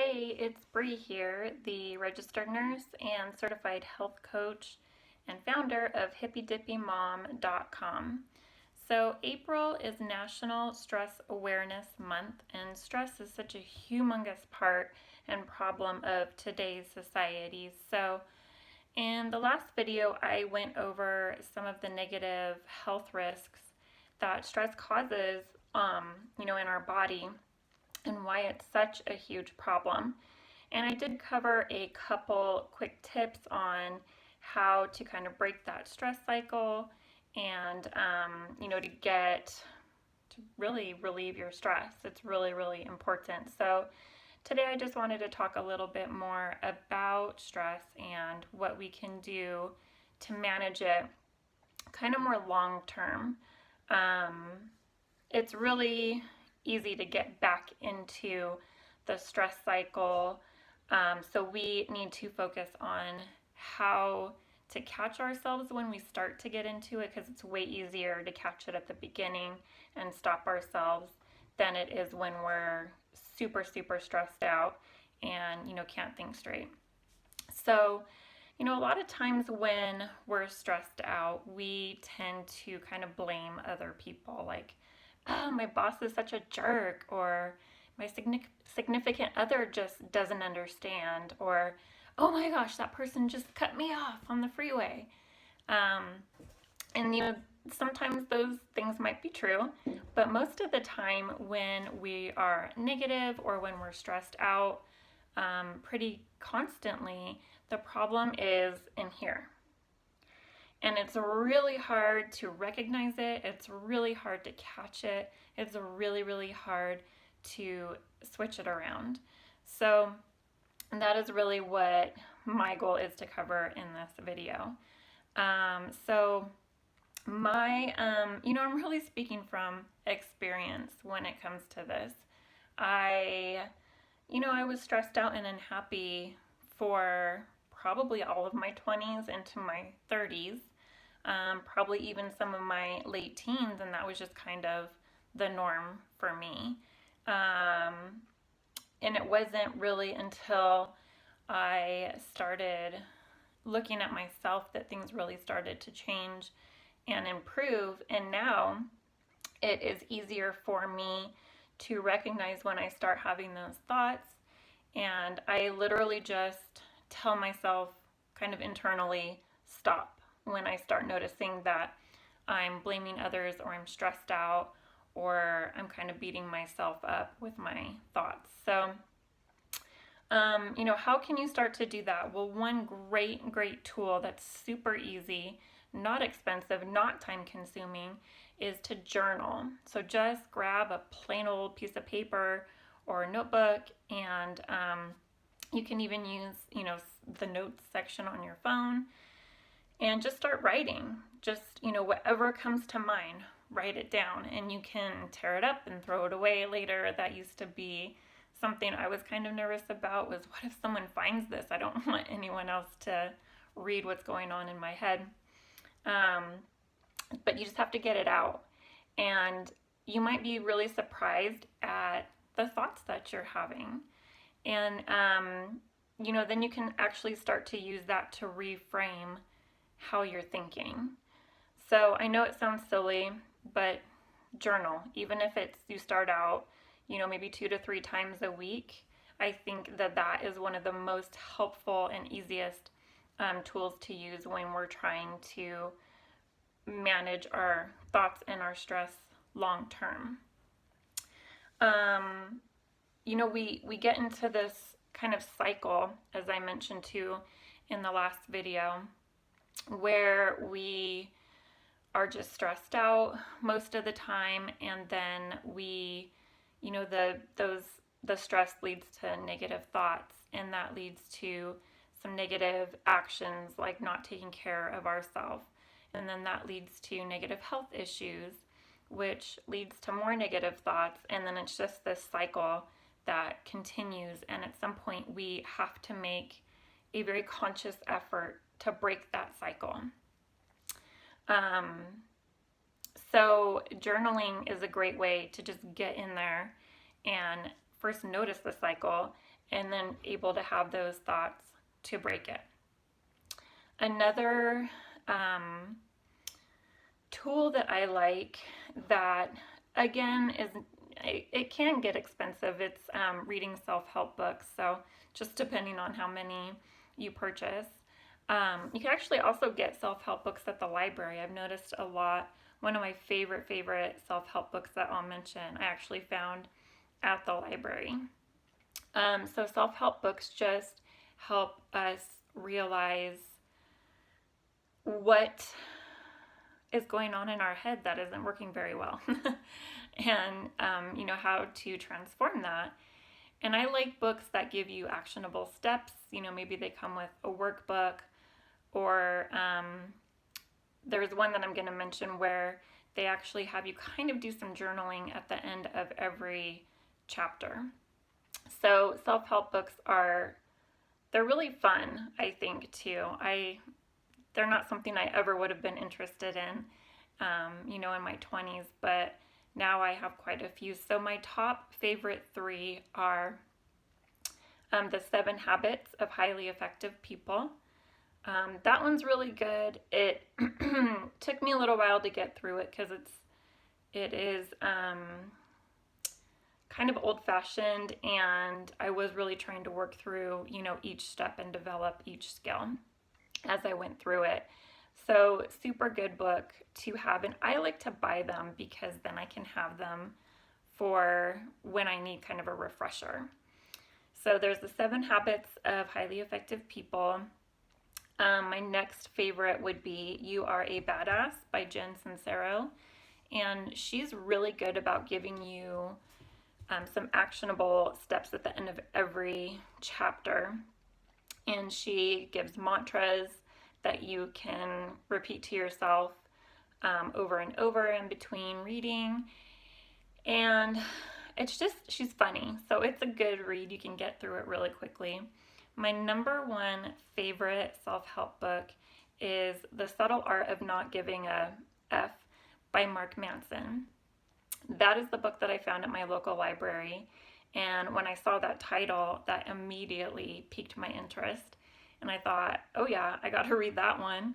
Hey, it's Bree here, the registered nurse and certified health coach and founder of hippydippymom.com. So, April is National Stress Awareness Month, and stress is such a humongous part and problem of today's society. So, in the last video, I went over some of the negative health risks that stress causes, in our body and why it's such a huge problem. And I did cover a couple quick tips on how to kind of break that stress cycle and, to really relieve your stress. It's really, really important. So today I just wanted to talk a little bit more about stress and what we can do to manage it kind of more long term. It's really easy to get back into the stress cycle. So we need to focus on how to catch ourselves when we start to get into it, because it's way easier to catch it at the beginning and stop ourselves than it is when we're super, super stressed out and, can't think straight. So, a lot of times when we're stressed out, we tend to kind of blame other people, like, oh, my boss is such a jerk, or my significant other just doesn't understand, or oh my gosh, that person just cut me off on the freeway. Um, and sometimes those things might be true, but most of the time when we are negative or when we're stressed out pretty constantly, the problem is in here. And it's really hard to recognize it. It's really hard to catch it. It's really, really hard to switch it around. So that is really what my goal is to cover in this video. I'm really speaking from experience when it comes to this. I was stressed out and unhappy for probably all of my 20s into my 30s, probably even some of my late teens, and that was just kind of the norm for me. And it wasn't really until I started looking at myself that things really started to change and improve. And now it is easier for me to recognize when I start having those thoughts. And I literally just tell myself kind of internally, stop, when I start noticing that I'm blaming others or I'm stressed out or I'm kind of beating myself up with my thoughts. So, how can you start to do that? Well, one great tool that's super easy, not expensive, not time consuming, is to journal. So just grab a plain old piece of paper or a notebook, and you can even use, the notes section on your phone, and just start writing. Just, whatever comes to mind, write it down, and you can tear it up and throw it away later. That used to be something I was kind of nervous about, was what if someone finds this? I don't want anyone else to read what's going on in my head. But you just have to get it out. And you might be really surprised at the thoughts that you're having. And, then you can actually start to use that to reframe how you're thinking. So I know it sounds silly, but journal. Even if you start out, maybe 2 to 3 times a week, I think that is one of the most helpful and easiest tools to use when we're trying to manage our thoughts and our stress long term. We get into this kind of cycle, as I mentioned too in the last video, where we are just stressed out most of the time, and then the stress leads to negative thoughts, and that leads to some negative actions like not taking care of ourselves, and then that leads to negative health issues, which leads to more negative thoughts, and then it's just this cycle that continues. And at some point we have to make a very conscious effort to break that cycle. So journaling is a great way to just get in there and first notice the cycle and then able to have those thoughts to break it. Another tool that I like that, again, it can get expensive. It's reading self-help books. So just depending on how many you purchase. You can actually also get self-help books at the library. I've noticed a lot. One of my favorite self-help books that I'll mention, I actually found at the library. So self-help books just help us realize what is going on in our head that isn't working very well and how to transform that. And I like books that give you actionable steps. Maybe they come with a workbook, or there's one that I'm going to mention where they actually have you kind of do some journaling at the end of every chapter. So self-help books they're really fun, I think, too. They're not something I ever would have been interested in, in my 20s, but now I have quite a few. So my top favorite 3 are The 7 Habits of Highly Effective People. That one's really good. It took me a little while to get through it because it is kind of old-fashioned, and I was really trying to work through, each step and develop each skill as I went through it. So super good book to have, and I like to buy them because then I can have them for when I need kind of a refresher. So there's The 7 Habits of Highly Effective People. My next favorite would be You Are a Badass by Jen Sincero, and she's really good about giving you some actionable steps at the end of every chapter. And she gives mantras that you can repeat to yourself over and over in between reading. And she's funny. So it's a good read. You can get through it really quickly. My number 1 favorite self-help book is The Subtle Art of Not Giving a F by Mark Manson. That is the book that I found at my local library. And when I saw that title, that immediately piqued my interest. And I thought, oh yeah, I got to read that one.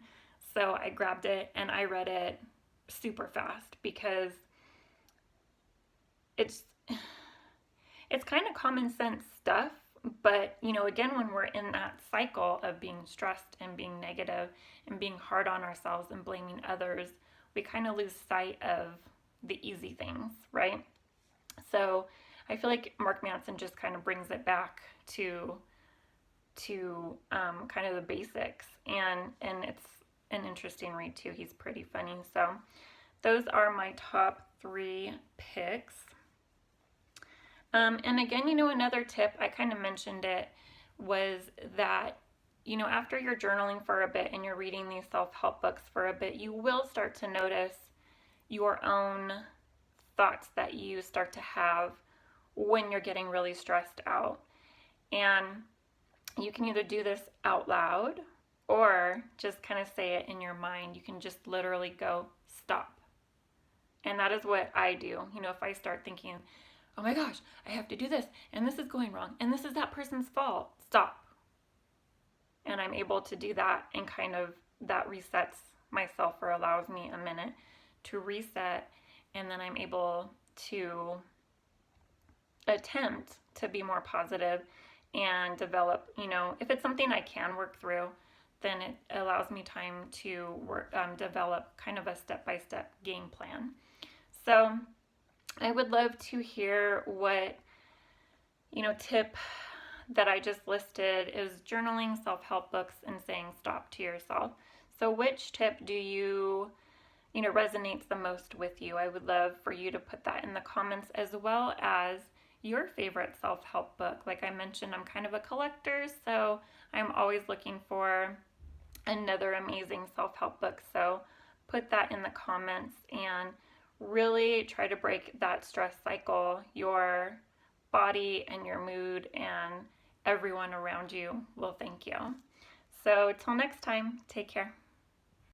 So I grabbed it and I read it super fast because it's kind of common sense stuff. But, again, when we're in that cycle of being stressed and being negative and being hard on ourselves and blaming others, we kind of lose sight of the easy things, right? So I feel like Mark Manson just kind of brings it back to kind of the basics, and it's an interesting read too. He's pretty funny. So those are my top 3 picks. And again, another tip, I kind of mentioned it, was that, after you're journaling for a bit and you're reading these self-help books for a bit, you will start to notice your own thoughts that you start to have when you're getting really stressed out. And you can either do this out loud or just kind of say it in your mind. You can just literally go, stop. And that is what I do. If I start thinking, oh my gosh, I have to do this, and this is going wrong, and this is that person's fault, stop. And I'm able to do that, and kind of that resets myself or allows me a minute to reset, and then I'm able to attempt to be more positive and develop, if it's something I can work through, then it allows me time to develop kind of a step-by-step game plan. So I would love to hear what, tip that I just listed is journaling, self-help books, and saying stop to yourself. So which tip do you resonates the most with you? I would love for you to put that in the comments, as well as your favorite self-help book. Like I mentioned, I'm kind of a collector, so I'm always looking for another amazing self-help book. So put that in the comments and really try to break that stress cycle. Your body and your mood and everyone around you will thank you. So till next time, take care.